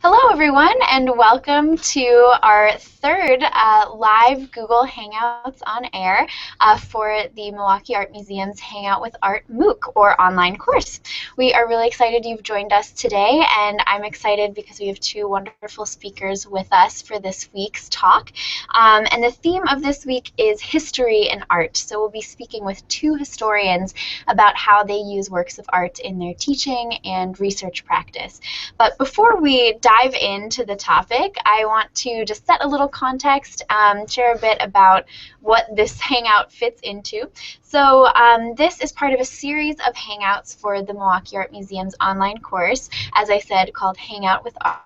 Hello, everyone, and welcome to our third live Google Hangouts on air for the Milwaukee Art Museum's Hangout with Art MOOC, or online course. We are really excited you've joined us today, and I'm excited because we have two wonderful speakers with us for this week's talk. And the theme of this week is history and art. So we'll be speaking with two historians about how they use works of art in their teaching and research practice. But before we dive into the topic, I want to just set a little context, share a bit about what this Hangout fits into. So this is part of a series of Hangouts for the Milwaukee Art Museum's online course, as I said, called Hangout with Art.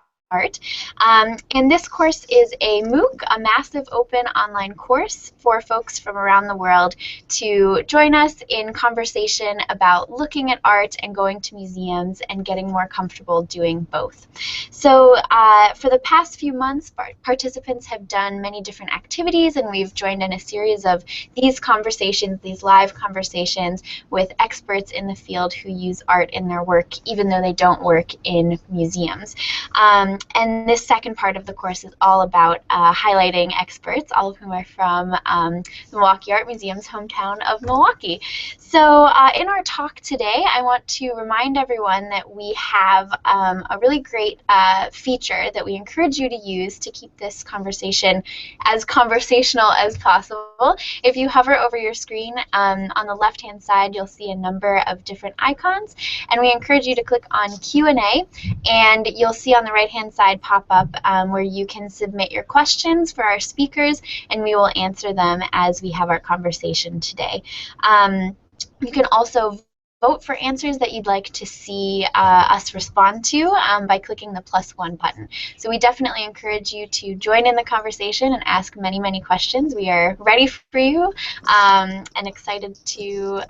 And this course is a MOOC, a massive open online course for folks from around the world to join us in conversation about looking at art and going to museums and getting more comfortable doing both. So for the past few months, participants have done many different activities, and we've joined in a series of these conversations, these live conversations with experts in the field who use art in their work, even though they don't work in museums. And this second part of the course is all about highlighting experts, all of whom are from the Milwaukee Art Museum's hometown of Milwaukee. So in our talk today, I want to remind everyone that we have a really great feature that we encourage you to use to keep this conversation as conversational as possible. If you hover over your screen, on the left-hand side, you'll see a number of different icons, and we encourage you to click on Q&A, and you'll see on the right-hand side pop up where you can submit your questions for our speakers, and we will answer them as we have our conversation today. You can also vote for answers that you'd like to see us respond to by clicking the +1 button. So we definitely encourage you to join in the conversation and ask many, many questions. We are ready for you and excited to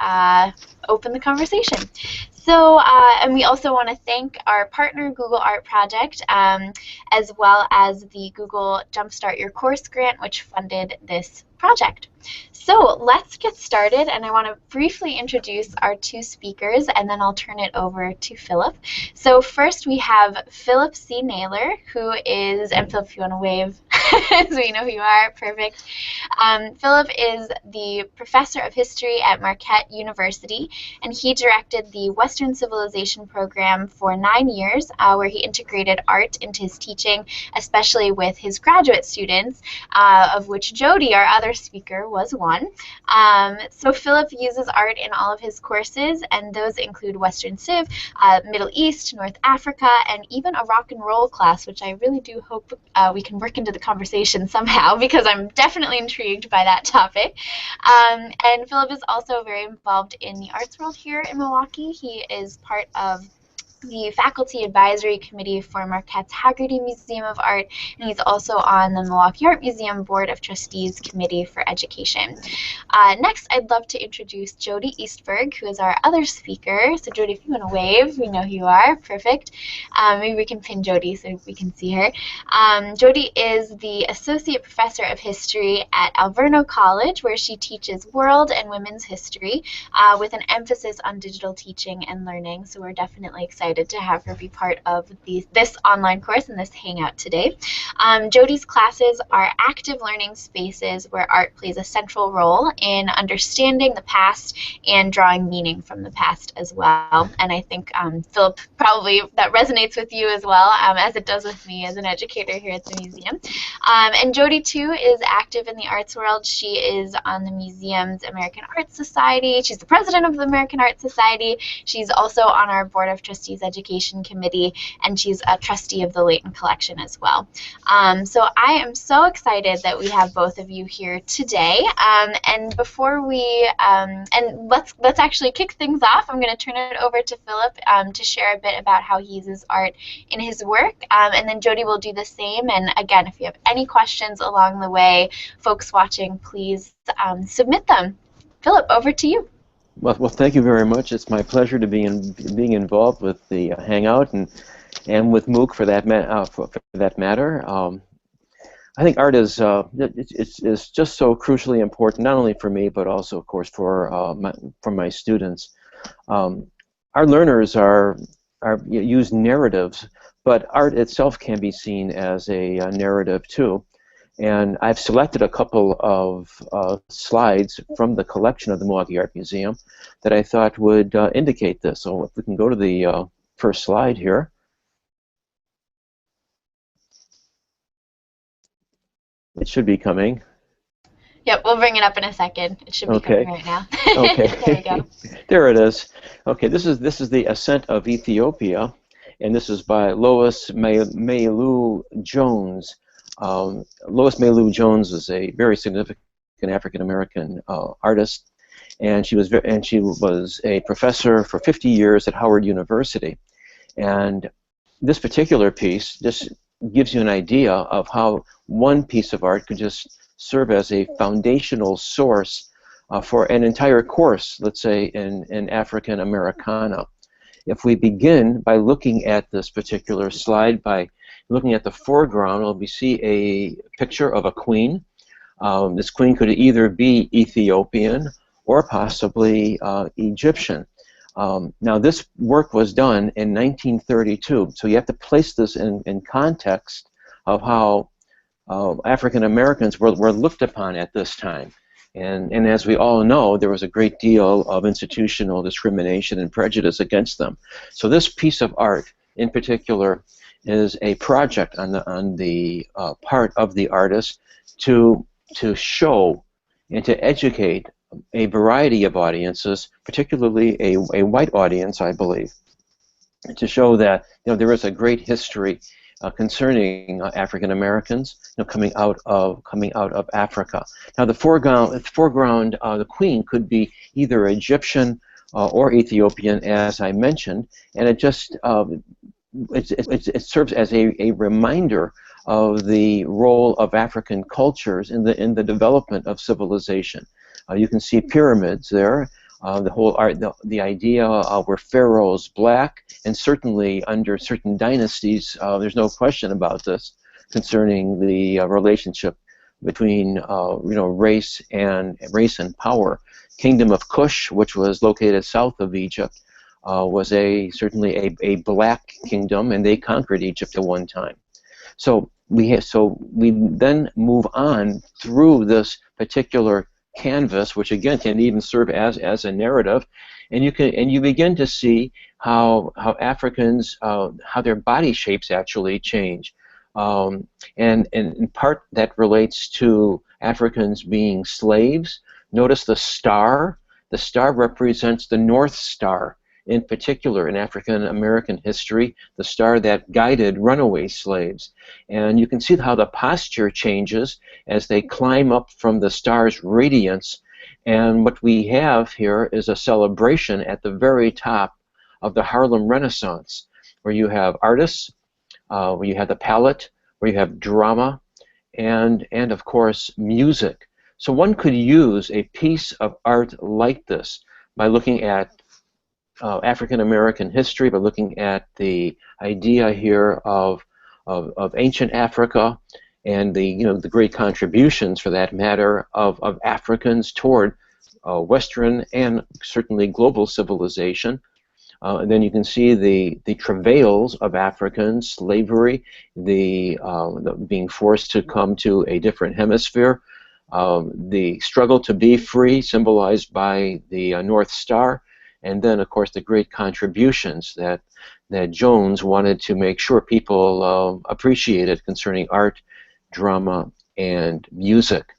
open the conversation. So, and we also want to thank our partner, Google Art Project, as well as the Google Jumpstart Your Course grant, which funded this project. So let's get started, and I want to briefly introduce our two speakers, and then I'll turn it over to Phillip. So first we have Phillip C. Naylor, who is, and Phillip, if you want to wave, so we know who you are, perfect. Phillip is the professor of history at Marquette University, and he directed the Western Civilization program for 9 years, where he integrated art into his teaching, especially with his graduate students, of which Jodi, our other speaker, was one. So Phillip uses art in all of his courses, and those include Western Civ, Middle East, North Africa, and even a rock and roll class, which I really do hope we can work into the conversation somehow, because I'm definitely intrigued by that topic. And Phillip is also very involved in the arts world here in Milwaukee. He is part of the Faculty Advisory Committee for Marquette's Haggerty Museum of Art, and he's also on the Milwaukee Art Museum Board of Trustees Committee for Education. Next, I'd love to introduce Jodi Eastberg, who is our other speaker. So Jodi, if you want to wave, we know who you are. Perfect. Maybe we can pin Jodi so we can see her. Jodi is the Associate Professor of History at Alverno College, where she teaches world and women's history with an emphasis on digital teaching and learning. So we're definitely excited to have her be part of this online course and this hangout today. Jodi's classes are active learning spaces where art plays a central role in understanding the past and drawing meaning from the past as well. And I think, Phillip, probably that resonates with you as well, as it does with me as an educator here at the museum. And Jodi, too, is active in the arts world. She is on the museum's American Art Society. She's the president of the American Art Society. She's also on our Board of Trustees Education Committee, and she's a trustee of the Layton Collection as well. So I am so excited that we have both of you here today. And before we, and let's actually kick things off, I'm going to turn it over to Phillip to share a bit about how he uses art in his work, and then Jodi will do the same. And again, if you have any questions along the way, folks watching, please submit them. Phillip, over to you. Well, thank you very much. It's my pleasure to be being involved with the Hangout and with MOOC for that matter. I think art is it's just so crucially important, not only for me but also, of course, for my students. Our learners use narratives but art itself can be seen as a narrative too. And I've selected a couple of slides from the collection of the Milwaukee Art Museum that I thought would indicate this. So if we can go to the first slide here. It should be coming. Yep, we'll bring it up in a second. It should be coming right now. Okay. There you go. There it is. Okay, this is the Ascent of Ethiopia, and this is by Lois Mailou Jones. Lois Mailou Jones is a very significant African American artist, and she was a professor for 50 years at Howard University. And this particular piece just gives you an idea of how one piece of art could just serve as a foundational source for an entire course, let's say in African Americana. If we begin by looking at this particular slide, by looking at the foreground, we see a picture of a queen. This queen could either be Ethiopian or possibly Egyptian. Now this work was done in 1932, so you have to place this in context of how African Americans were looked upon at this time. And as we all know, there was a great deal of institutional discrimination and prejudice against them. So this piece of art in particular is a project on the part of the artist to show and to educate a variety of audiences, particularly a white audience, I believe, to show that there is a great history concerning African Americans, coming out of Africa. Now, the foreground, the queen could be either Egyptian or Ethiopian, as I mentioned, and it just it serves as a reminder of the role of African cultures in the development of civilization. You can see pyramids there. The whole art, the idea were pharaohs black, and certainly under certain dynasties, there's no question about this concerning the relationship between race and power. Kingdom of Kush, which was located south of Egypt, was certainly a black kingdom, and they conquered Egypt at one time. So we then move on through this particular canvas, which again can even serve as a narrative, and you begin to see how Africans, how their body shapes actually change, and in part that relates to Africans being slaves. Notice the star. The star represents the North Star, in particular in African American history, the star that guided runaway slaves. And you can see how the posture changes as they climb up from the star's radiance. And what we have here is a celebration at the very top of the Harlem Renaissance, where you have artists, where you have the palette, where you have drama, and of course music. So one could use a piece of art like this by looking at African American history, by looking at the idea here of ancient Africa and the great contributions, for that matter, of Africans toward Western and certainly global civilization. And then you can see the travails of Africans, slavery, the being forced to come to a different hemisphere, the struggle to be free, symbolized by the North Star, and then, of course, the great contributions that Jones wanted to make sure people appreciated concerning art, drama, and music.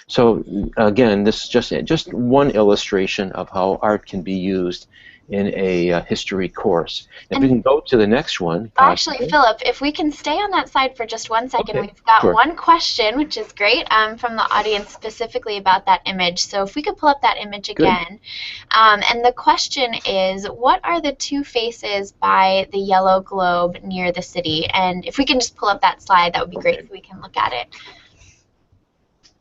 So, again, this is just one illustration of how art can be used in a history course. If we can go to the next one. Actually, Philip, if we can stay on that slide for just 1 second, we've got one question, which is great, from the audience specifically about that image. So if we could pull up that image again. And the question is, what are the two faces by the yellow globe near the city? And if we can just pull up that slide, that would be great so we can look at it.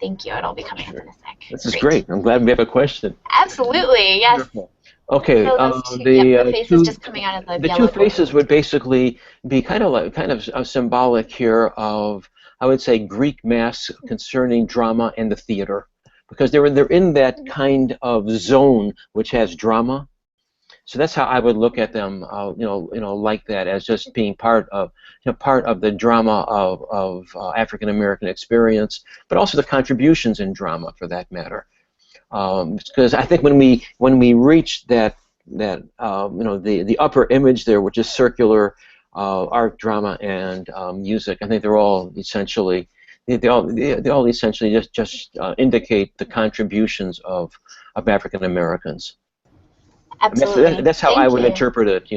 Thank you. It'll be coming up in a sec. This is great. I'm glad we have a question. Absolutely, yes. Wonderful. Okay, so the faces just coming out of the two faces would basically be kind of symbolic here of, I would say, Greek masks concerning drama and the theater, because they're in that kind of zone which has drama, So that's how I would look at them, like that, as just being part of, part of the drama of African American experience, but also the contributions in drama, for that matter. Because I think when we reach the upper image there, which is circular art, drama, and music, I think they're all essentially they all essentially just indicate the contributions of African Americans. Absolutely. That's how I Thank would you. interpret it,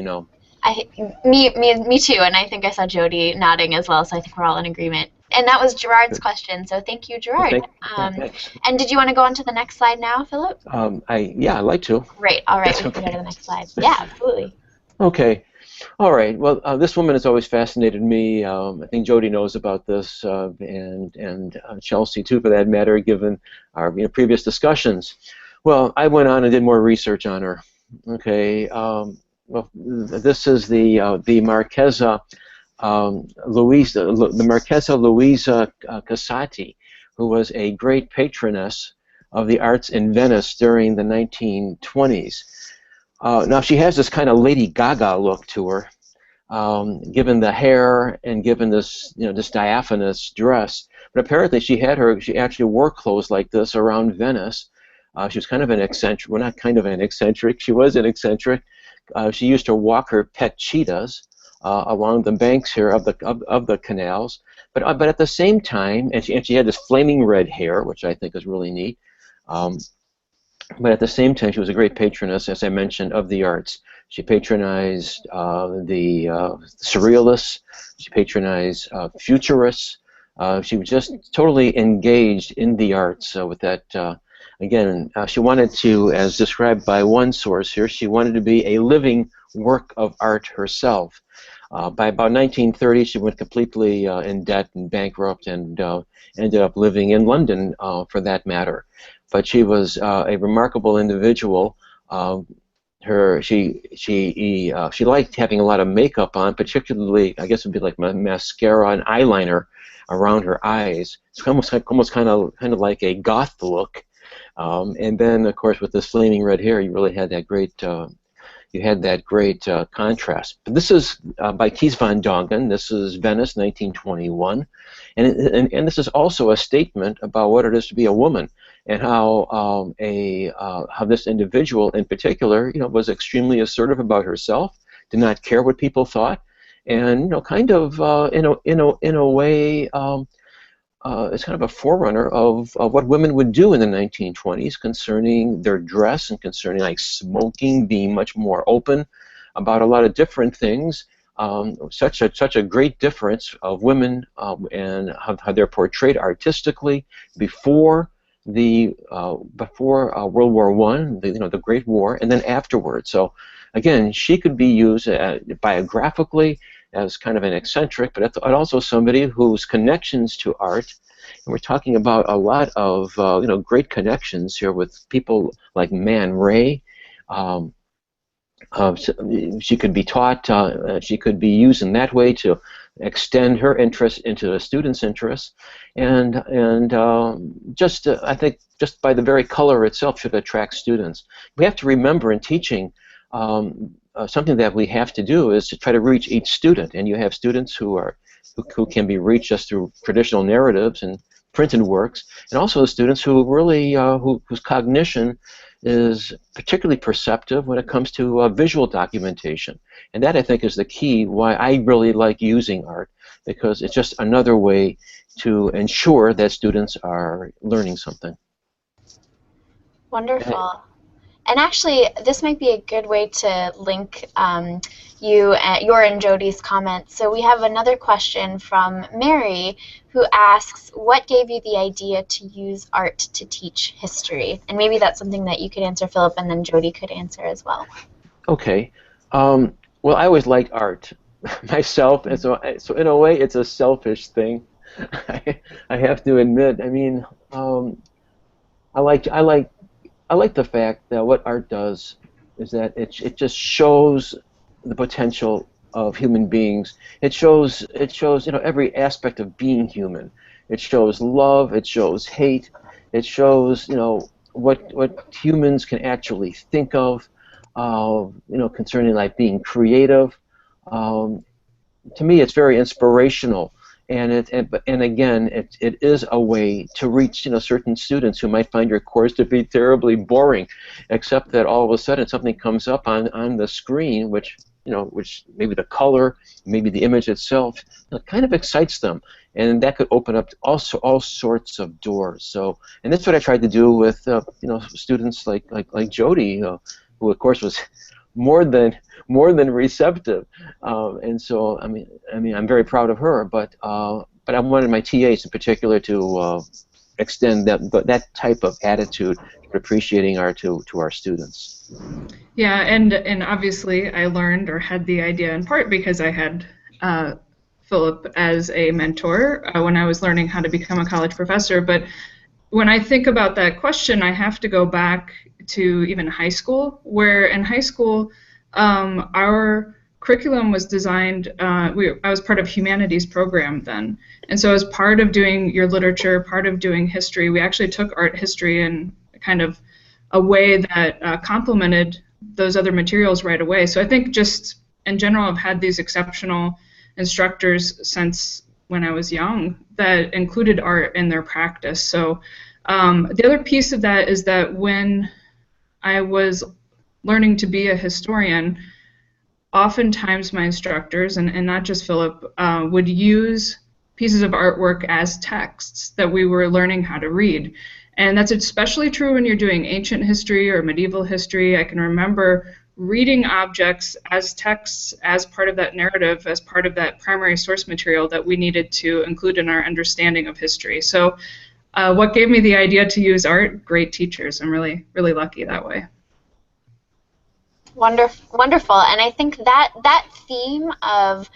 Me too, and I think I saw Jodi nodding as well, so I think we're all in agreement. And that was Gerard's question, so thank you, Gerard. Thanks. And did you want to go on to the next slide now, Phillip? I'd like to. Great. All right, That's we can okay. go to the next slide. Yeah, absolutely. Okay. All right. Well, this woman has always fascinated me. I think Jodi knows about this, and Chelsea too, for that matter, given our previous discussions. Well, I went on and did more research on her. Okay. Well, this is the Marchesa Luisa Casati, who was a great patroness of the arts in Venice during the 1920s. Now she has this kind of Lady Gaga look to her, given the hair and given this this diaphanous dress. But apparently she actually wore clothes like this around Venice. She was kind of an eccentric. Well, not kind of an eccentric. She was an eccentric. She used to walk her pet cheetahs along the banks here of the canals. But at the same time, and she had this flaming red hair, which I think is really neat. But at the same time, she was a great patroness, as I mentioned, of the arts. She patronized the surrealists. She patronized futurists. She was just totally engaged in the arts with that. Again, she wanted to, as described by one source here, she wanted to be a living work of art herself. By about 1930, she went completely in debt and bankrupt, and ended up living in London, for that matter. But she was a remarkable individual. She liked having a lot of makeup on, particularly, I guess it would be like mascara and eyeliner around her eyes. It's almost kind of like a goth look. And then, of course, with this flaming red hair, you really had that great contrast. But this is by Kees van Dongen. This is Venice, 1921, and this is also a statement about what it is to be a woman, and how this individual in particular, was extremely assertive about herself, did not care what people thought, and kind of in a way. It's kind of a forerunner of what women would do in the 1920s concerning their dress and concerning like smoking, being much more open about a lot of different things. Such a great difference of women and how they're portrayed artistically before World War I, the Great War, and then afterwards. So again, she could be used biographically as kind of an eccentric, but also somebody whose connections to art, and we're talking about a lot of great connections here with people like Man Ray. She could be taught, she could be used in that way to extend her interest into the students' interests, and I think just by the very color itself should attract students. We have to remember in teaching. Something that we have to do is to try to reach each student, and you have students who can be reached just through traditional narratives and printed works, and also students who really whose cognition is particularly perceptive when it comes to visual documentation, and that I think is the key why I really like using art, because it's just another way to ensure that students are learning something. Wonderful. And actually, this might be a good way to link your and Jodi's comments. So we have another question from Mary, who asks, what gave you the idea to use art to teach history? And maybe that's something that you could answer, Phillip, and then Jodi could answer as well. Okay. Well, I always liked art myself, and so in a way, it's a selfish thing. I have to admit. I mean, I like the fact that what art does is that it just shows the potential of human beings. It shows every aspect of being human. It shows love. It shows hate. It shows what humans can actually think of. concerning like being creative. To me, it's very inspirational, and again, it is a way to reach certain students who might find your course to be terribly boring, except that all of a sudden something comes up on the screen, which maybe the color, maybe the image itself, kind of excites them, and that could open up also all sorts of doors. So, and that's what I tried to do with students like Jodi, who of course was more than receptive, and so I mean I'm very proud of her, but I wanted my TAs in particular to extend that type of attitude for appreciating art to our students. Yeah, and obviously I learned or had the idea in part because I had Phillip as a mentor when I was learning how to become a college professor. But when I think about that question, I have to go back to even high school, where in high school our curriculum was designed, I was part of humanities program then, and so as part of doing your literature, part of doing history, we actually took art history in kind of a way that complemented those other materials right away. So I think just in general I've had these exceptional instructors since when I was young that included art in their practice. So the other piece of that is that when I was learning to be a historian, oftentimes my instructors, and not just Phillip, would use pieces of artwork as texts that we were learning how to read. And that's especially true when you're doing ancient history or medieval history. I can remember reading objects as texts, as part of that narrative, as part of that primary source material that we needed to include in our understanding of history. So what gave me the idea to use art? Great teachers. I'm really, really lucky that way. Wonderful, and I think that theme of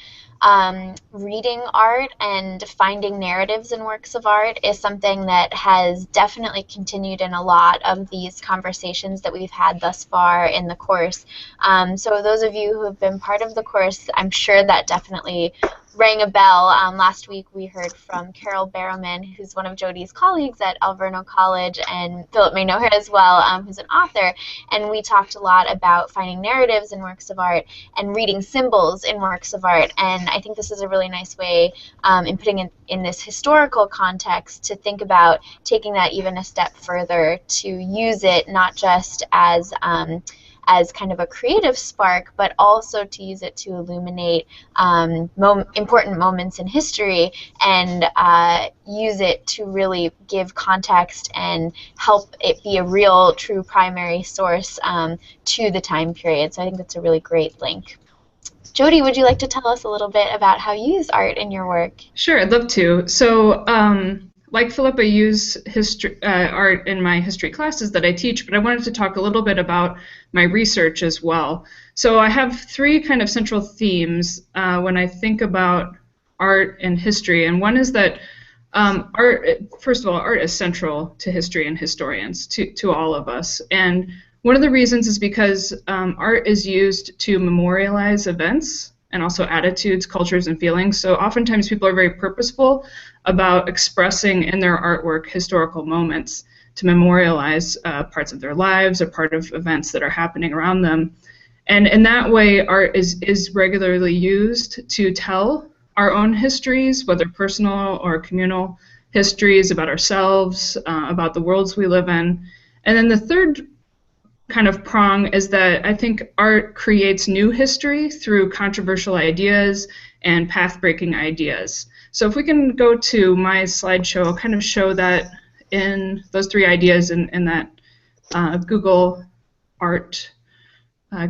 reading art and finding narratives in works of art is something that has definitely continued in a lot of these conversations that we've had thus far in the course. So those of you who have been part of the course, I'm sure that definitely rang a bell. Last week we heard from Carol Barrowman, who's one of Jodi's colleagues at Alverno College, and Phillip may know her as well, who's an author, and we talked a lot about finding narratives in works of art and reading symbols in works of art, and I think this is a really nice way in putting it in this historical context to think about taking that even a step further, to use it not just as kind of a creative spark, but also to use it to illuminate important moments in history, and use it to really give context and help it be a real, true primary source to the time period. So I think that's a really great link. Jodi, would you like to tell us a little bit about how you use art in your work? Sure, I'd love to. So like Phillip, I use art in my history classes that I teach, but I wanted to talk a little bit about my research as well. So I have three kind of central themes when I think about art and history, and one is that first of all, art is central to history and historians, to all of us. And one of the reasons is because art is used to memorialize events and also attitudes, cultures, and feelings. So oftentimes people are very purposeful about expressing in their artwork historical moments to memorialize parts of their lives or part of events that are happening around them. And in that way, art is regularly used to tell our own histories, whether personal or communal histories about ourselves, about the worlds we live in. And then the third kind of prong is that I think art creates new history through controversial ideas and path-breaking ideas. So if we can go to my slideshow, I'll kind of show that in those three ideas in that Google Art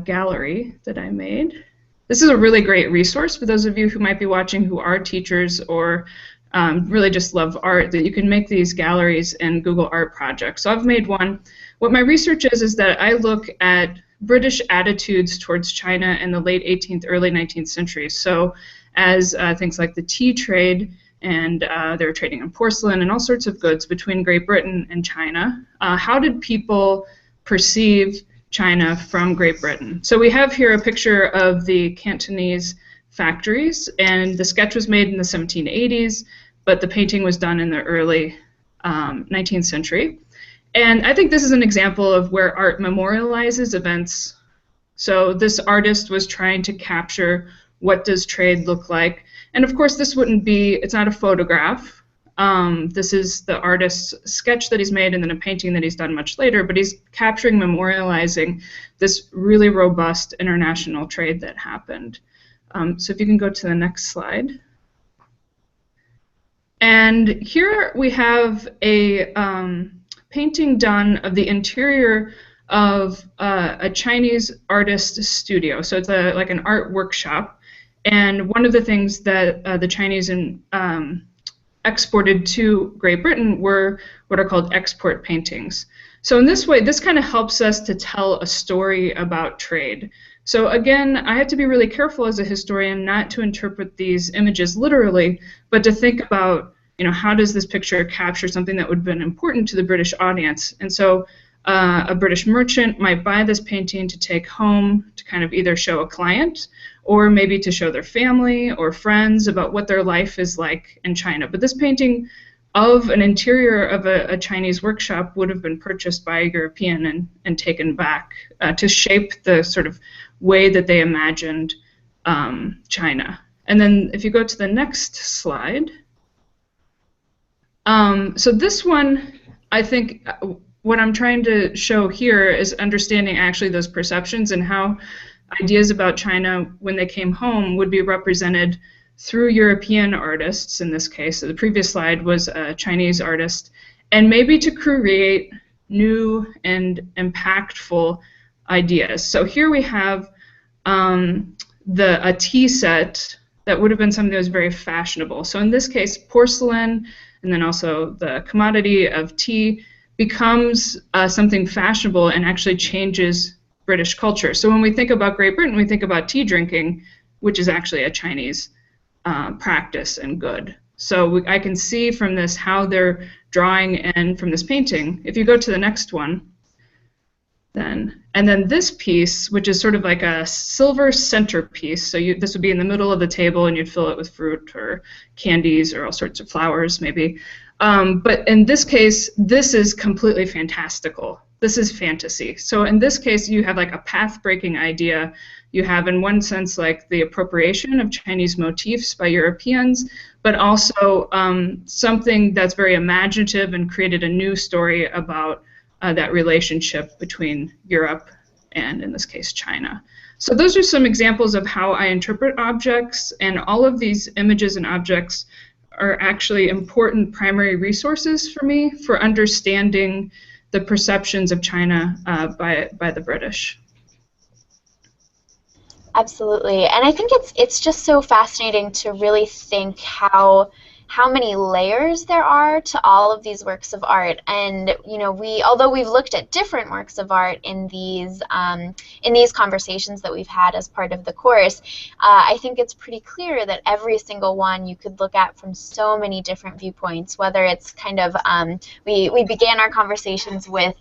gallery that I made. This is a really great resource for those of you who might be watching who are teachers or really just love art, that you can make these galleries in Google Art Project. So I've made one. What my research is that I look at British attitudes towards China in the late 18th, early 19th century. So as things like the tea trade, and they were trading in porcelain and all sorts of goods between Great Britain and China, how did people perceive China from Great Britain? So we have here a picture of the Cantonese factories, and the sketch was made in the 1780s, but the painting was done in the early 19th century. And I think this is an example of where art memorializes events So this artist was trying to capture what does trade look like. And of course, this wouldn't be, it's not a photograph. This is the artist's sketch that he's made and then a painting that he's done much later, but he's capturing, memorializing this really robust international trade that happened. So if you can go to the next slide. And here we have a painting done of the interior of a Chinese artist studio. So it's like an art workshop. And one of the things that the Chinese exported to Great Britain were what are called export paintings. So in this way, this kind of helps us to tell a story about trade. So again, I have to be really careful as a historian not to interpret these images literally, but to think about, you know, how does this picture capture something that would have been important to the British audience? And so a British merchant might buy this painting to take home to kind of either show a client or maybe to show their family or friends about what their life is like in China. But this painting of an interior of a Chinese workshop would have been purchased by a European and taken back to shape the sort of way that they imagined China. And then if you go to the next slide. So this one, I think what I'm trying to show here is understanding actually those perceptions and how ideas about China when they came home would be represented through European artists in this case. So the previous slide was a Chinese artist, and maybe to create new and impactful ideas. So here we have a tea set that would have been something that was very fashionable. So in this case, porcelain and then also the commodity of tea becomes something fashionable and actually changes British culture. So when we think about Great Britain, we think about tea drinking, which is actually a Chinese practice and good. So I can see from this how they're drawing in from this painting. If you go to the next one, and then this piece, which is sort of like a silver centerpiece, so this would be in the middle of the table and you'd fill it with fruit or candies or all sorts of flowers maybe. But in this case, this is completely fantastical. This is fantasy. So in this case, you have like a path-breaking idea. You have, in one sense, like the appropriation of Chinese motifs by Europeans, but also something that's very imaginative and created a new story about that relationship between Europe and, in this case, China. So those are some examples of how I interpret objects, and all of these images and objects are actually important primary resources for me for understanding the perceptions of China by the British. Absolutely, and I think it's just so fascinating to really think how many layers there are to all of these works of art. And you know, although we've looked at different works of art in these conversations that we've had as part of the course, I think it's pretty clear that every single one you could look at from so many different viewpoints. Whether it's kind of we began our conversations with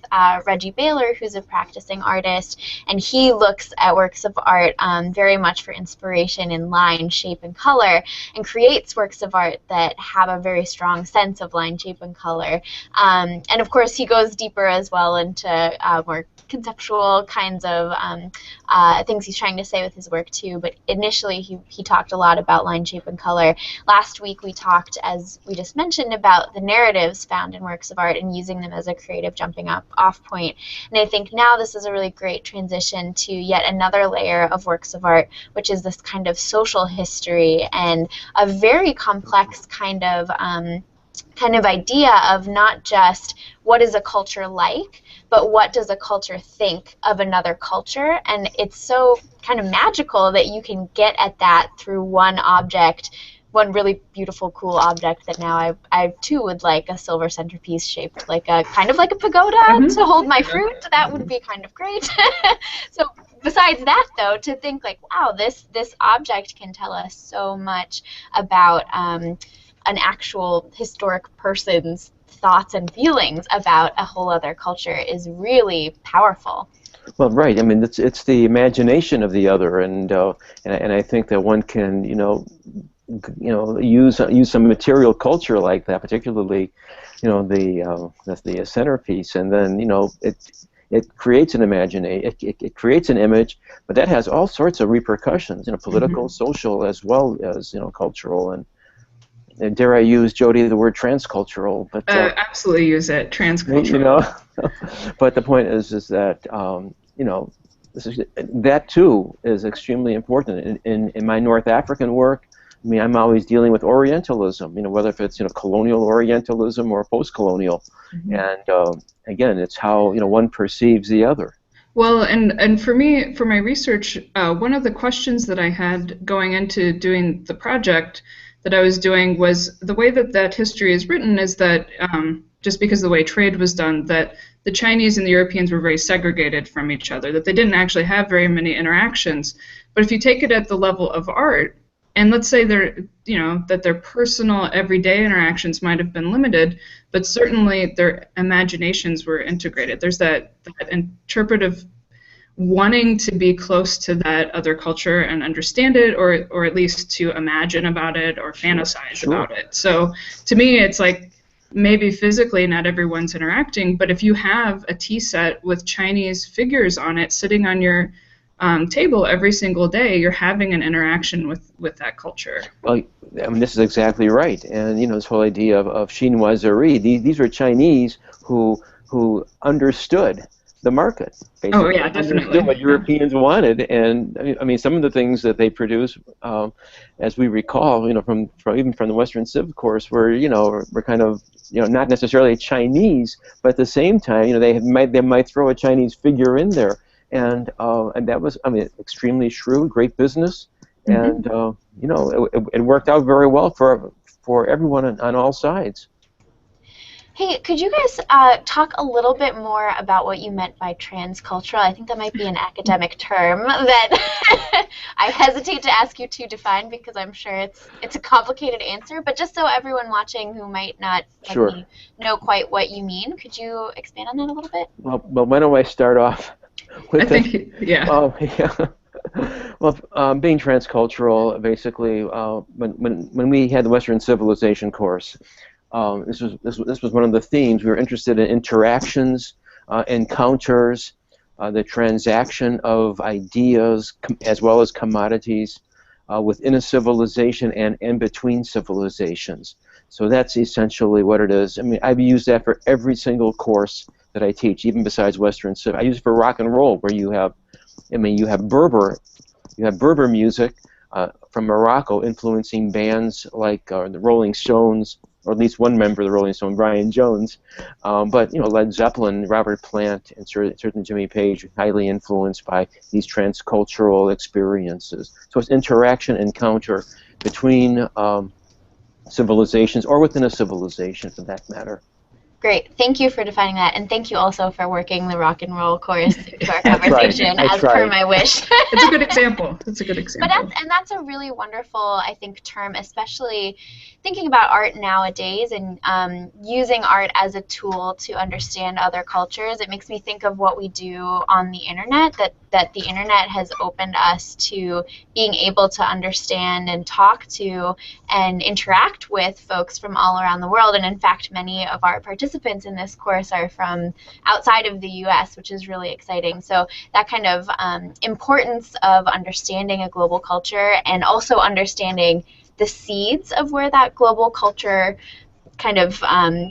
Reggie Baylor, who's a practicing artist, and he looks at works of art very much for inspiration in line, shape, and color, and creates works of art that have a very strong sense of line, shape, and color. And of course, he goes deeper as well into more conceptual kinds of things he's trying to say with his work too. But initially, he talked a lot about line, shape, and color. Last week, we talked, as we just mentioned, about the narratives found in works of art and using them as a creative jumping off point. And I think now this is a really great transition to yet another layer of works of art, which is this kind of social history and a very complex kind of idea of not just what is a culture like, but what does a culture think of another culture. And it's so kind of magical that you can get at that through one object, one really beautiful, cool object that now I too would like a silver centerpiece shaped like a kind of like a pagoda to hold my fruit. That would be kind of great. So besides that, though, to think like, wow, this object can tell us so much about an actual historic person's thoughts and feelings about a whole other culture is really powerful. Well, right. I mean, it's the imagination of the other, and I think that one can, use some material culture like that, particularly, that's the centerpiece, and then, it creates an imagination, it creates an image, but that has all sorts of repercussions, political, social, as well as cultural, and dare I use, Jodi, the word transcultural, but absolutely use it, transcultural. But the point is that that too is extremely important in my North African work. I mean, I'm always dealing with Orientalism, whether if it's colonial Orientalism or post-colonial, and again, it's how one perceives the other. Well, and for me, for my research, one of the questions that I had going into doing the project that I was doing was the way that history is written is that just because of the way trade was done, that the Chinese and the Europeans were very segregated from each other, that they didn't actually have very many interactions. But if you take it at the level of art, and let's say that their personal everyday interactions might have been limited, but certainly their imaginations were integrated. There's that interpretive wanting to be close to that other culture and understand it, or at least to imagine about it or fantasize about it. So to me, it's like maybe physically not everyone's interacting, but if you have a tea set with Chinese figures on it sitting on your table every single day, you're having an interaction with that culture. Well, I mean, this is exactly right. And this whole idea of chinoiserie, these were Chinese who understood the market, basically. Oh yeah, definitely. Understood what Europeans wanted, and I mean, some of the things that they produce, as we recall, from even from the Western Civ course, were kind of not necessarily Chinese, but at the same time, they might throw a Chinese figure in there, and that was, I mean, extremely shrewd, great business, and it worked out very well for everyone on all sides. Hey, could you guys talk a little bit more about what you meant by transcultural? I think that might be an academic term that I hesitate to ask you to define because I'm sure it's a complicated answer. But just so everyone watching who might not know quite what you mean, could you expand on that a little bit? Well, why don't I start off with Well, being transcultural, basically, when we had the Western Civilization course. This was one of the themes. We were interested in interactions, encounters, the transaction of ideas as well as commodities within a civilization and in between civilizations. So that's essentially what it is. I mean, I've used that for every single course that I teach, even besides Western Civ. I use it for rock and roll, where you have Berber music from Morocco influencing bands like the Rolling Stones, or at least one member of the Rolling Stones, Brian Jones, but Led Zeppelin, Robert Plant, and certainly Jimmy Page, highly influenced by these transcultural experiences. So it's interaction, encounter between civilizations, or within a civilization, for that matter. Great. Thank you for defining that, and thank you also for working the rock and roll course into our conversation as per my wish. It's a good example. It's a good example. But that's a really wonderful, I think, term, especially thinking about art nowadays and using art as a tool to understand other cultures. It makes me think of what we do on the internet, that the internet has opened us to being able to understand and talk to and interact with folks from all around the world. And in fact, many of our participants in this course are from outside of the U.S., which is really exciting. So that kind of importance of understanding a global culture and also understanding the seeds of where that global culture kind of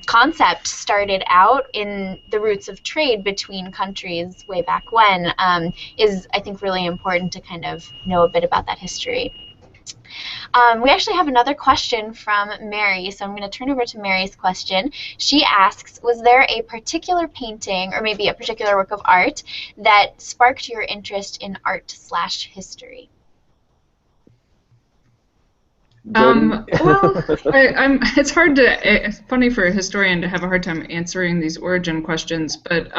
concept started out in the roots of trade between countries way back when is, I think, really important to kind of know a bit about that history. We actually have another question from Mary, so I'm going to turn over to Mary's question. She asks, was there a particular painting or maybe a particular work of art that sparked your interest in art/history? Well, it's hard to, it's funny for a historian to have a hard time answering these origin questions, but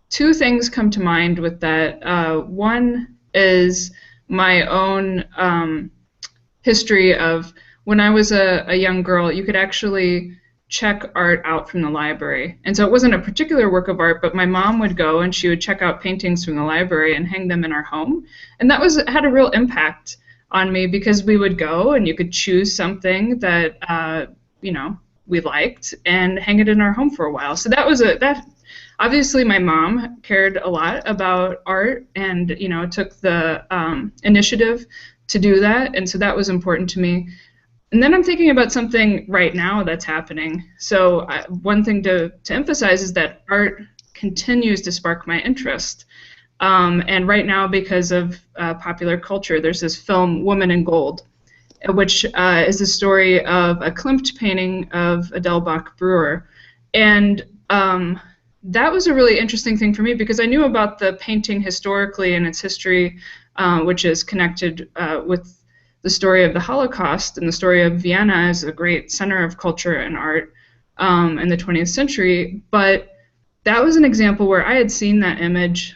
two things come to mind with that. One is my own history of when I was a young girl, you could actually check art out from the library. And so it wasn't a particular work of art, but my mom would go and she would check out paintings from the library and hang them in our home. And that had a real impact on me because we would go and you could choose something that we liked and hang it in our home for a while. So that was obviously my mom cared a lot about art and, you know, took the initiative to do that, and so that was important to me. And then I'm thinking about something right now that's happening. So one thing to emphasize is that art continues to spark my interest. And right now, because of popular culture, there's this film, Woman in Gold, which is the story of a Klimt painting of Adele Bach-Brewer. And that was a really interesting thing for me because I knew about the painting historically and its history, which is connected with the story of the Holocaust, and the story of Vienna as a great center of culture and art in the 20th century. But that was an example where I had seen that image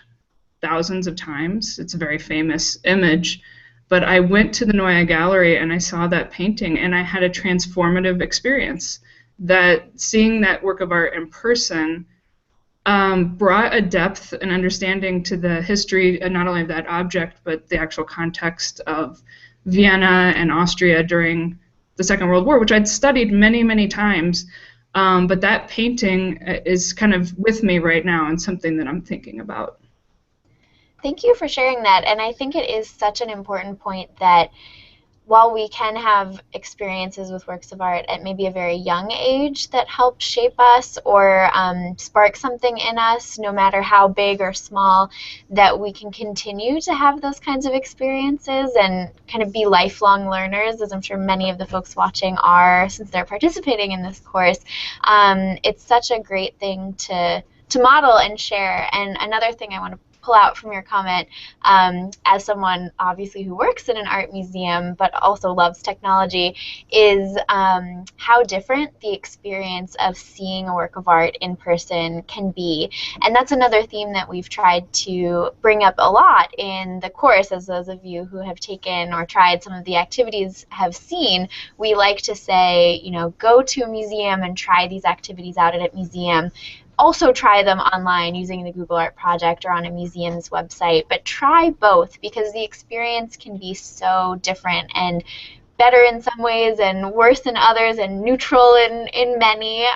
thousands of times. It's a very famous image. But I went to the Neue Gallery and I saw that painting, and I had a transformative experience. That seeing that work of art in person brought a depth and understanding to the history, not only of that object, but the actual context of Vienna and Austria during the Second World War, which I'd studied many, many times. But that painting is kind of with me right now and something that I'm thinking about. Thank you for sharing that. And I think it is such an important point that while we can have experiences with works of art at maybe a very young age that help shape us or spark something in us, no matter how big or small, that we can continue to have those kinds of experiences and kind of be lifelong learners, as I'm sure many of the folks watching are since they're participating in this course. It's such a great thing to model and share. And another thing I want to pull out from your comment, as someone obviously who works in an art museum but also loves technology, is how different the experience of seeing a work of art in person can be. And that's another theme that we've tried to bring up a lot in the course, as those of you who have taken or tried some of the activities have seen. We like to say, you know, go to a museum and try these activities out at a museum. Also try them online using the Google Art Project or on a museum's website, but try both because the experience can be so different and better in some ways and worse in others and neutral in many.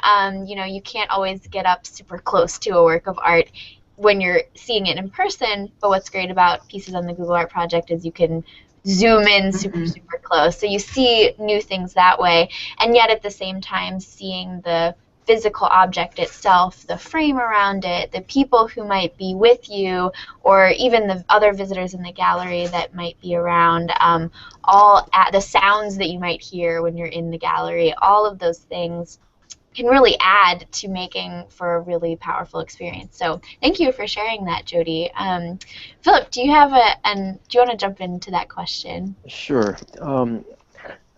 You know, you can't always get up super close to a work of art when you're seeing it in person, but what's great about pieces on the Google Art Project is you can zoom in super close. So you see new things that way, and yet at the same time seeing the physical object itself, the frame around it, the people who might be with you, or even the other visitors in the gallery that might be around, all the sounds that you might hear when you're in the gallery, all of those things can really add to making for a really powerful experience. So thank you for sharing that, Jodi. Phillip, do you have do you want to jump into that question? Sure.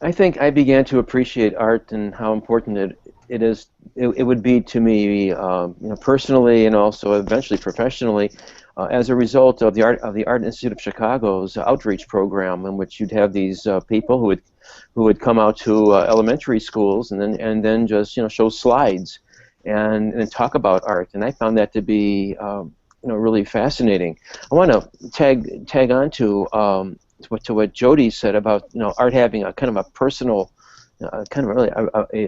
I think I began to appreciate art and how important it would be to me, you know, personally and also eventually professionally, as a result of the Art Institute of Chicago's outreach program, in which you'd have these people who would come out to elementary schools and then just, you know, show slides and talk about art, and I found that to be you know, really fascinating. I want to tag on to what Jodi said about, you know, art having a kind of a personal, kind of really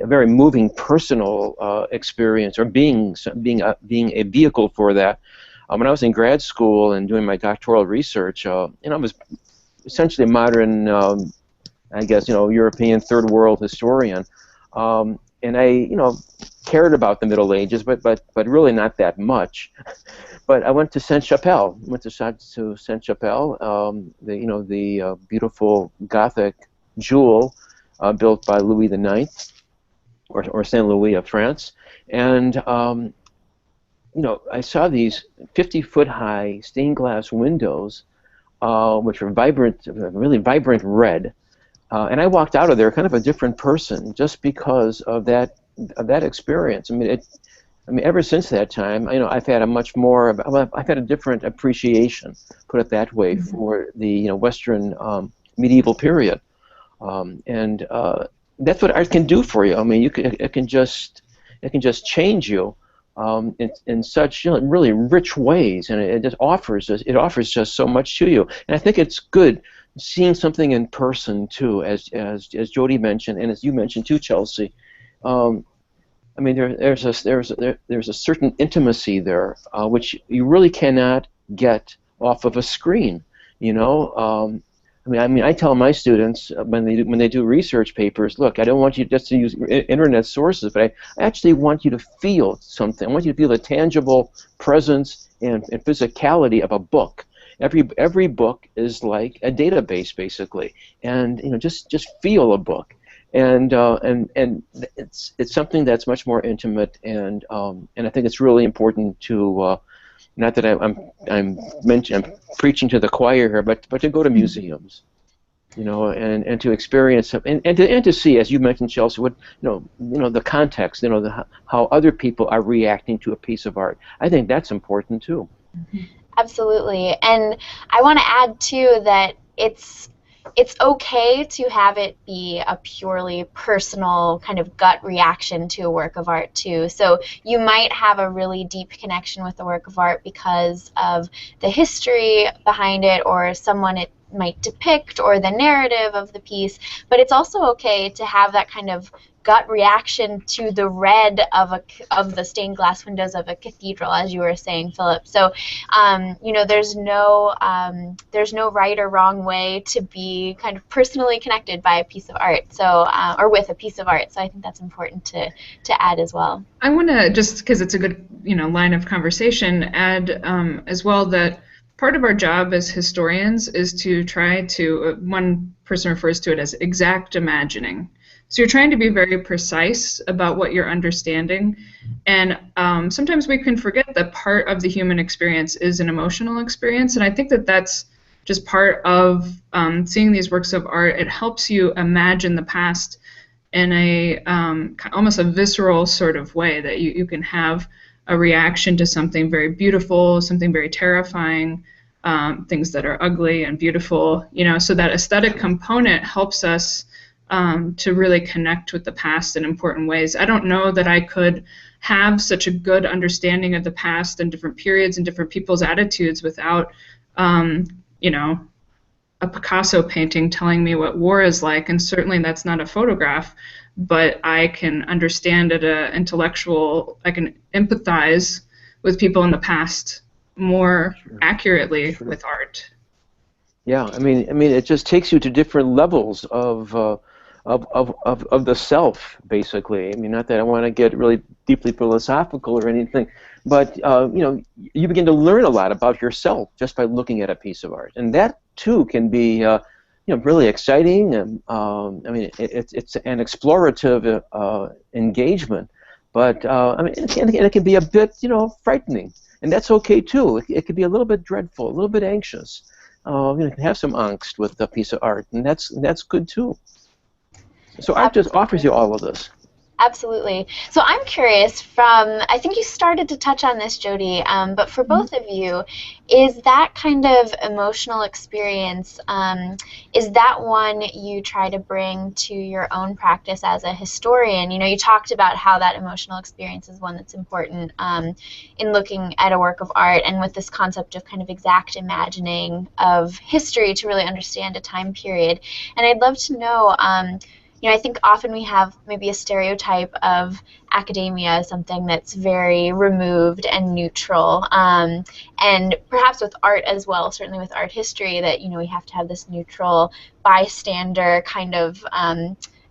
a very moving personal experience, or being a vehicle for that. When I was in grad school and doing my doctoral research, you know, I was essentially a modern, I guess, you know, European third world historian, and I, you know, cared about the Middle Ages, but really not that much. But I went to Sainte-Chapelle. The beautiful Gothic jewel built by Louis IX, or Saint Louis of France, and you know, I saw these 50-foot high stained glass windows, which were vibrant, really vibrant red, and I walked out of there kind of a different person just because of that experience. I mean, ever since that time, you know, I've had a different appreciation, put it that way, for the, you know, Western medieval period, and that's what art can do for you. I mean, it can just change you in such, you know, really rich ways, and it just offers just so much to you. And I think it's good seeing something in person too, as Jodi mentioned, and as you mentioned too, Chelsea. I I mean, there's a certain intimacy there, which you really cannot get off of a screen. You know, I mean, I tell my students when they do research papers, look, I don't want you just to use internet sources, but I actually want you to feel something. I want you to feel the tangible presence and physicality of a book. Every book is like a database, basically, and you know, just feel a book. And it's something that's much more intimate, and I think it's really important to not that I'm preaching to the choir here, but to go to museums, you know, and to experience and to see, as you mentioned, Chelsea, what you know the context, you know, how other people are reacting to a piece of art. I think that's important too. Absolutely, and I want to add too that it's okay to have it be a purely personal kind of gut reaction to a work of art too. So you might have a really deep connection with the work of art because of the history behind it or someone it might depict or the narrative of the piece, but it's also okay to have that kind of gut reaction to the red of the stained glass windows of a cathedral, as you were saying, Phillip. So, you know, there's no right or wrong way to be kind of personally connected by a piece of art. So, or with a piece of art. So I think that's important to add as well. I want to, just because it's a good, you know, line of conversation, add as well that part of our job as historians is to try to, one person refers to it as exact imagining. So you're trying to be very precise about what you're understanding, and sometimes we can forget that part of the human experience is an emotional experience, and I think that that's just part of seeing these works of art. It helps you imagine the past in a almost a visceral sort of way, that you can have a reaction to something very beautiful, something very terrifying, things that are ugly and beautiful, you know, so that aesthetic component helps us to really connect with the past in important ways. I don't know that I could have such a good understanding of the past and different periods and different people's attitudes without, you know, a Picasso painting telling me what war is like, and certainly that's not a photograph, but I can understand at an intellectual, I can empathize with people in the past more accurately with art. Yeah, I mean, it just takes you to different levels of the self, basically. I mean, not that I want to get really deeply philosophical or anything, but you know, you begin to learn a lot about yourself just by looking at a piece of art, and that too can be you know, really exciting. And I mean, it's an explorative engagement, but I mean, it can be a bit, you know, frightening, and that's okay too. It can be a little bit dreadful, a little bit anxious. You know, you can have some angst with a piece of art, and that's good too. So art just offers you all of this. Absolutely. So I'm curious I think you started to touch on this, Jodi, but for both of you, is that kind of emotional experience, is that one you try to bring to your own practice as a historian? You know, you talked about how that emotional experience is one that's important in looking at a work of art, and with this concept of kind of exact imagining of history to really understand a time period. And I'd love to know, you know, I think often we have maybe a stereotype of academia as something that's very removed and neutral, and perhaps with art as well, certainly with art history, that, you know, we have to have this neutral bystander kind of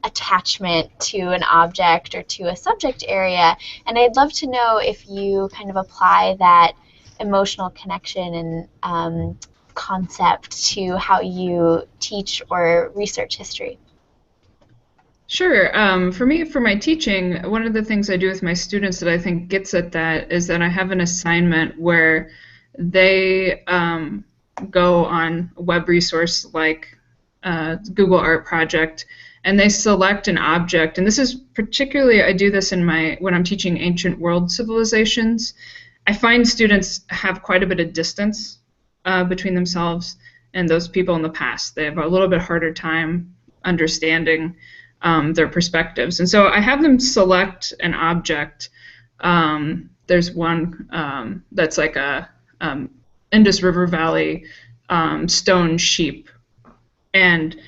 attachment to an object or to a subject area. And I'd love to know if you kind of apply that emotional connection and concept to how you teach or research history. Sure. For me, for my teaching, one of the things I do with my students that I think gets at that is that I have an assignment where they go on a web resource like Google Art Project, and they select an object. And this is particularly, I do this in when I'm teaching ancient world civilizations. I find students have quite a bit of distance between themselves and those people in the past. They have a little bit harder time understanding their perspectives. And so I have them select an object. There's one that's like a Indus River Valley stone sheep. And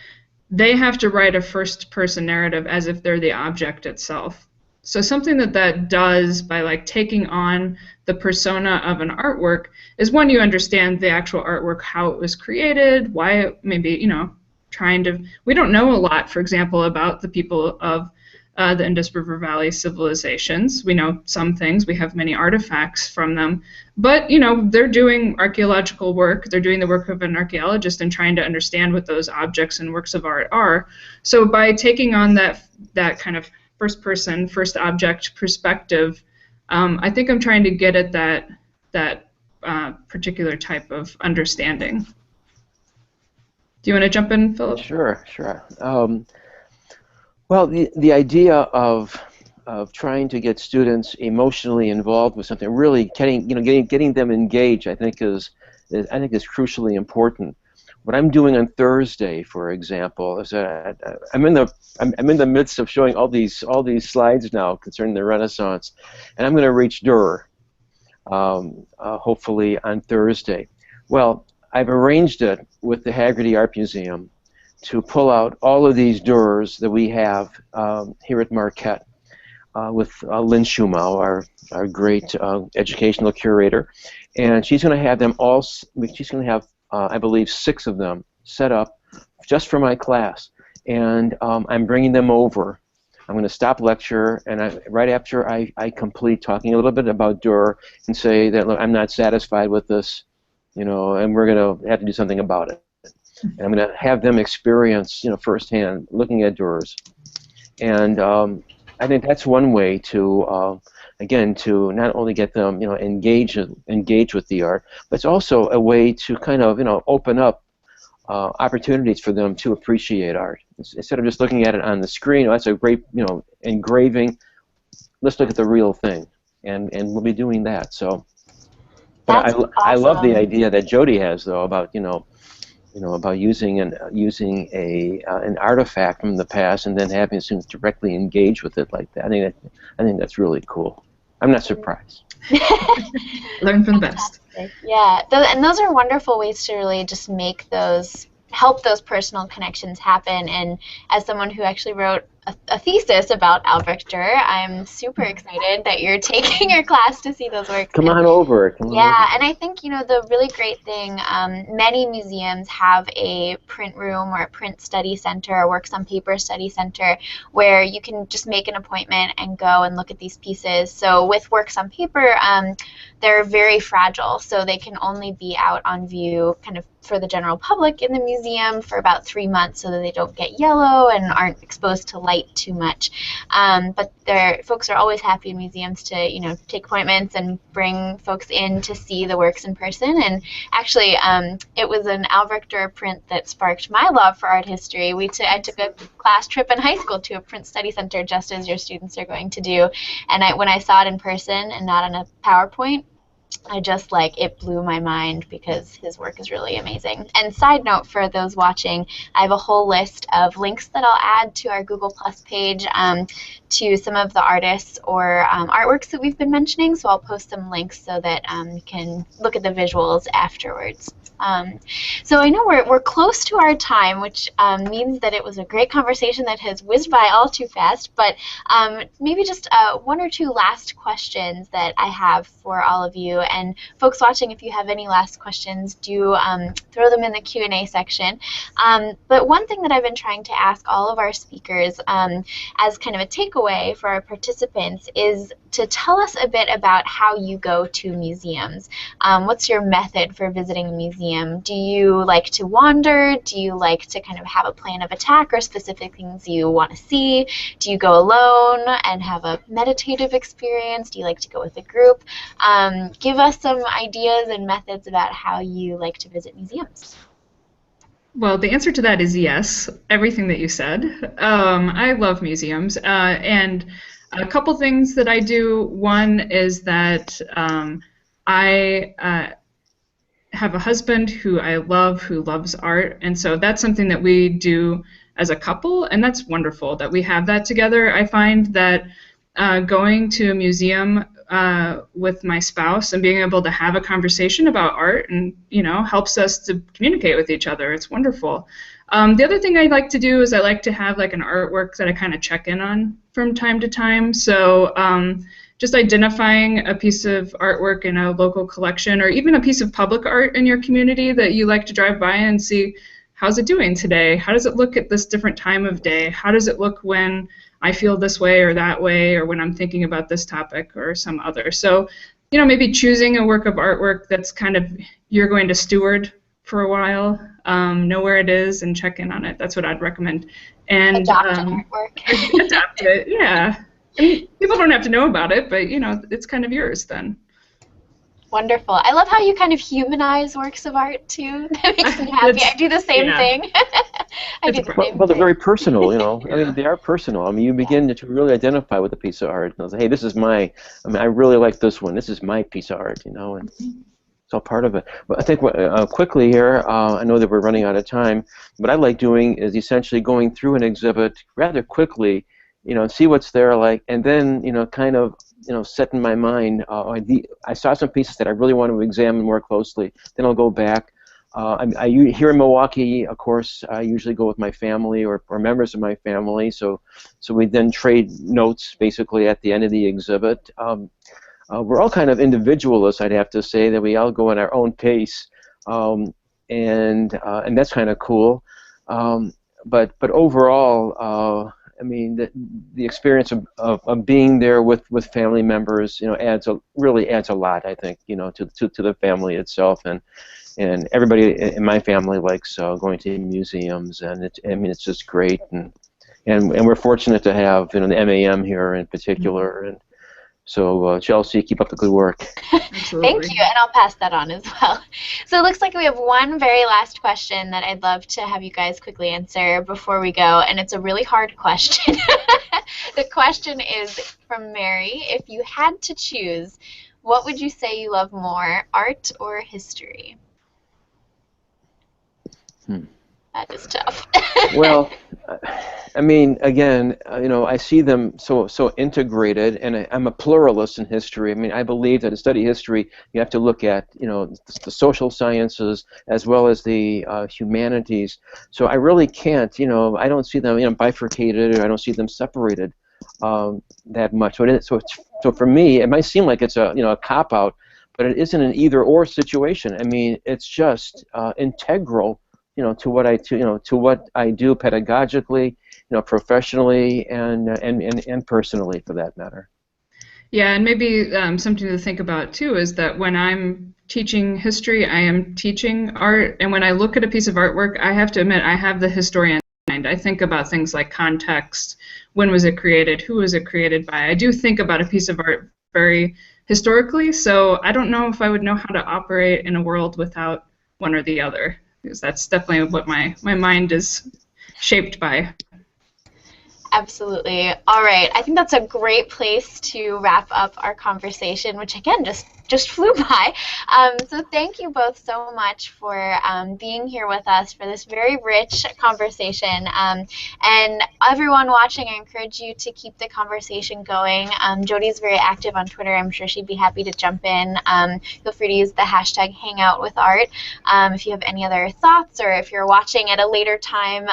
they have to write a first-person narrative as if they're the object itself. So something that does by like taking on the persona of an artwork is, one, you understand the actual artwork, how it was created, why it maybe, you know, we don't know a lot, for example, about the people of the Indus River Valley civilizations. We know some things, we have many artifacts from them, but, you know, they're doing archaeological work, they're doing the work of an archaeologist and trying to understand what those objects and works of art are. So by taking on that kind of first-person, first-object perspective, I think I'm trying to get at that particular type of understanding. Do you want to jump in, Phillip? Sure. Well, the idea of trying to get students emotionally involved with something, really getting them engaged, I think is crucially important. What I'm doing on Thursday, for example, is that I'm in the midst of showing all these slides now concerning the Renaissance, and I'm going to reach Durer, hopefully on Thursday. Well, I've arranged it with the Haggerty Art Museum to pull out all of these Durers that we have here at Marquette with Lynn Schumau, our great educational curator, and she's going to have them all. She's going to have I believe 6 of them set up just for my class, and I'm bringing them over. I'm going to stop lecture, and right after I complete talking a little bit about Durer and say that, look, I'm not satisfied with this, you know, and we're going to have to do something about it. And I'm going to have them experience, you know, firsthand looking at Durers, and I think that's one way to again, to not only get them, you know, engage with the art, but it's also a way to kind of, you know, open up opportunities for them to appreciate art. Instead of just looking at it on the screen, oh, that's a great, you know, engraving. Let's look at the real thing, and we'll be doing that. So, but That's awesome. I love the idea that Jodi has, though, about about using an artifact from the past and then having students directly engage with it like that. I think that's really cool. I'm not surprised. Learn from the best. Yeah, and those are wonderful ways to really just help those personal connections happen. And as someone who actually wrote a thesis about Albrecht Dürer, I'm super excited that you're taking your class to see those works. Come on over. And I think, you know, the really great thing, many museums have a print room or a print study center or works on paper study center where you can just make an appointment and go and look at these pieces. So with works on paper, they're very fragile, so they can only be out on view kind of for the general public in the museum for about 3 months so that they don't get yellow and aren't exposed to light too much. But folks are always happy in museums to, you know, take appointments and bring folks in to see the works in person. And actually, it was an Albrecht Dürer print that sparked my love for art history. I took a class trip in high school to a print study center, just as your students are going to do. And when I saw it in person and not on a PowerPoint, it blew my mind because his work is really amazing. And side note for those watching, I have a whole list of links that I'll add to our Google Plus page to some of the artists or artworks that we've been mentioning. So I'll post some links so that you can look at the visuals afterwards. So I know we're close to our time, which means that it was a great conversation that has whizzed by all too fast, but maybe just 1 or 2 last questions that I have for all of you. And folks watching, if you have any last questions, do throw them in the Q&A section. But one thing that I've been trying to ask all of our speakers as kind of a takeaway for our participants is to tell us a bit about how you go to museums. What's your method for visiting a museum? Do you like to wander? Do you like to kind of have a plan of attack or specific things you want to see? Do you go alone and have a meditative experience? Do you like to go with a group? Give us some ideas and methods about how you like to visit museums. Well, the answer to that is yes, everything that you said. I love museums, and a couple things that I do. One is that I have a husband who I love, who loves art, and so that's something that we do as a couple, and that's wonderful that we have that together. I find that going to a museum with my spouse and being able to have a conversation about art and, you know, helps us to communicate with each other. It's wonderful. The other thing I like to do is I like to have like an artwork that I kind of check in on from time to time. So just identifying a piece of artwork in a local collection, or even a piece of public art in your community that you like to drive by and see, how's it doing today? How does it look at this different time of day? How does it look when I feel this way or that way, or when I'm thinking about this topic or some other? So, you know, maybe choosing a work of artwork that's kind of, you're going to steward for a while, know where it is and check in on it. That's what I'd recommend. And Adopt an artwork. Adopt it, yeah. I mean, people don't have to know about it, but, you know, it's kind of yours then. Wonderful. I love how you kind of humanize works of art, too. That makes me happy. I do the same thing. Well, they're very personal, you know. I mean, they are personal. I mean, you begin to really identify with a piece of art. And say, hey, this is I really like this one. This is my piece of art, you know. And it's all part of it. But I think quickly here, I know that we're running out of time. What I like doing is essentially going through an exhibit rather quickly, you know, see what's there, like, and then, you know, kind of, you know, set in my mind, I saw some pieces that I really want to examine more closely. Then I'll go back. Here in Milwaukee, of course, I usually go with my family or members of my family. So we then trade notes basically at the end of the exhibit. We're all kind of individualists, I'd have to say, that we all go at our own pace, and that's kind of cool. But overall, I mean, the experience of being there with family members, you know, really adds a lot, I think, you know, to the family itself, and everybody in my family likes going to museums, and I mean, it's just great, and we're fortunate to have, you know, the MAM here in particular, and so Chelsea, keep up the good work. Thank you, and I'll pass that on as well. So it looks like we have one very last question that I'd love to have you guys quickly answer before we go, and it's a really hard question. The question is from Mary. If you had to choose, what would you say you love more, art or history? That is tough. Well, I mean, again, you know, I see them so integrated, and I'm a pluralist in history. I mean, I believe that to study history, you have to look at, you know, the social sciences as well as the humanities. So I really can't, you know, I don't see them, you know, bifurcated, or I don't see them separated that much. So for me, it might seem like it's a cop-out, but it isn't an either-or situation. I mean, it's just integral, you know, to what I do pedagogically, you know, professionally, and personally, for that matter. Yeah, and maybe something to think about too is that when I'm teaching history, I am teaching art, and when I look at a piece of artwork, I have to admit I have the historian in mind. I think about things like context, when was it created, who was it created by. I do think about a piece of art very historically, so I don't know if I would know how to operate in a world without one or the other, because that's definitely what my mind is shaped by. Absolutely. All right. I think that's a great place to wrap up our conversation, which again just flew by. So thank you both so much for being here with us for this very rich conversation. And everyone watching, I encourage you to keep the conversation going. Jodi's very active on Twitter. I'm sure she'd be happy to jump in. Feel free to use the hashtag #HangoutWithArt. If you have any other thoughts, or if you're watching at a later time,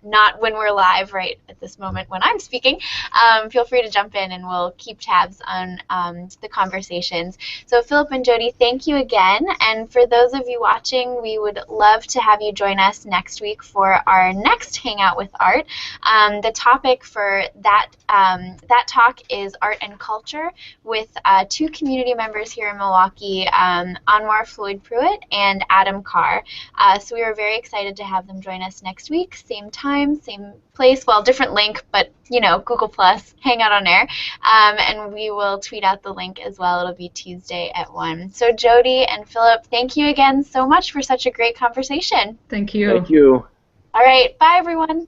not when we're live right at this moment when I'm speaking, feel free to jump in and we'll keep tabs on the conversations. So Phillip and Jodi, thank you again. And for those of you watching, we would love to have you join us next week for our next Hangout with Art. The topic for that talk is art and culture with two community members here in Milwaukee, Anwar Floyd Pruitt and Adam Carr. So we are very excited to have them join us next week, same time, same place, well, different link, but you know, Google+, Hangout on Air, and we will tweet out the link as well. It'll be Tuesday at 1. So Jodi and Phillip, thank you again so much for such a great conversation. Thank you. Thank you. All right, bye everyone.